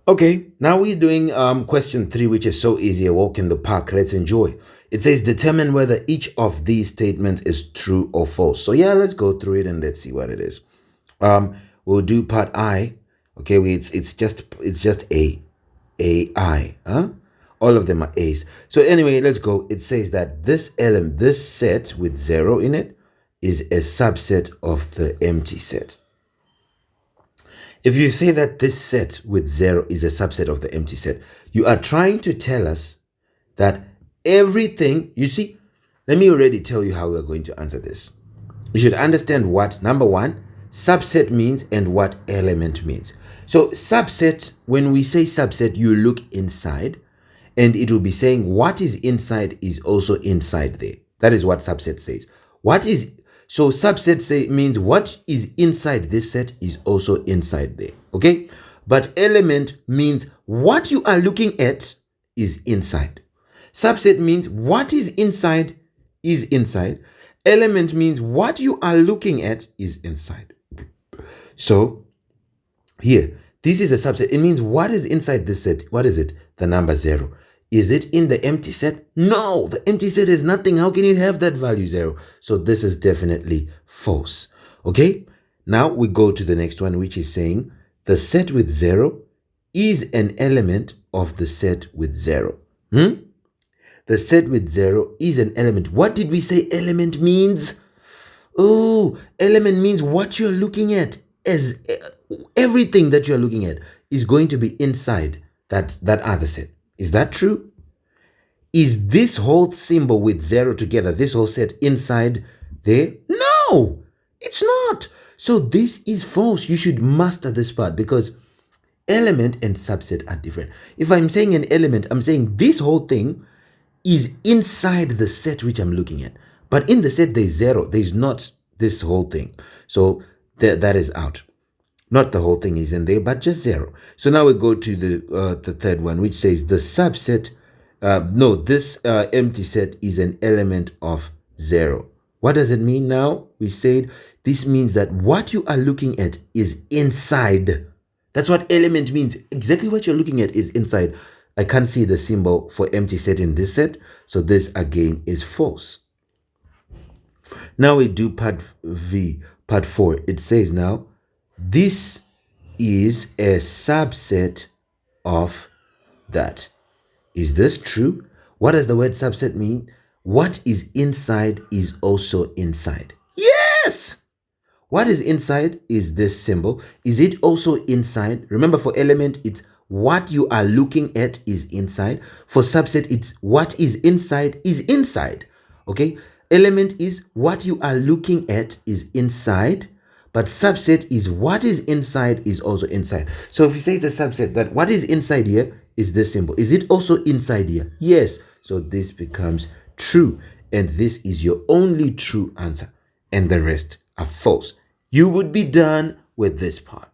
Okay, now we're doing question 3, which is so easy. A walk in the park. Let's enjoy. It says determine whether each of these statements is true or false. So yeah, let's go through it and let's see what it is. We'll do part I. Okay, it's just I. Huh? All of them are A's. So anyway, let's go. It says that this set with 0 in it, is a subset of the empty set. If you say that this set with 0 is a subset of the empty set, you are trying to tell us that everything, you see, let me already tell you how we're going to answer this. You should understand what, number one, subset means and what element means. So subset, when we say subset, you look inside and it will be saying what is inside is also inside there. That is what subset says. So subset means what is inside this set is also inside there. Okay? But element means what you are looking at is inside. Subset means what is inside is inside. Element means what you are looking at is inside. So here, this is a subset. It means what is inside this set? What is it? The number 0. Is it in the empty set? No, the empty set has nothing. How can it have that value 0? So this is definitely false. Okay, now we go to the next one, which is saying the set with 0 is an element of the set with 0. The set with 0 is an element. What did we say element means? Oh, element means what you're looking at. As everything that you're looking at is going to be inside that other set. Is that true? Is this whole symbol with 0 together, this whole set inside there? No, it's not. So this is false. You should master this part because element and subset are different. If I'm saying an element, I'm saying this whole thing is inside the set which I'm looking at. But in the set, there's 0. There's not this whole thing. So that is out. Not the whole thing is in there, but just 0. So now we go to the third one, which says the subset, this empty set is an element of 0. What does it mean now? We said this means that what you are looking at is inside. That's what element means. Exactly what you're looking at is inside. I can't see the symbol for empty set in this set, so this again is false. Now we do part 4. It says now, this is a subset of that. Is this true? What does the word subset mean? What is inside is also inside. Yes! What is inside is this symbol. Is it also inside? Remember, for element, it's what you are looking at is inside. For subset, it's what is inside is inside. Okay? Element is what you are looking at is inside. But subset is what is inside is also inside. So if you say it's a subset, that what is inside here is this symbol. Is it also inside here? Yes. So this becomes true. And this is your only true answer. And the rest are false. You would be done with this part.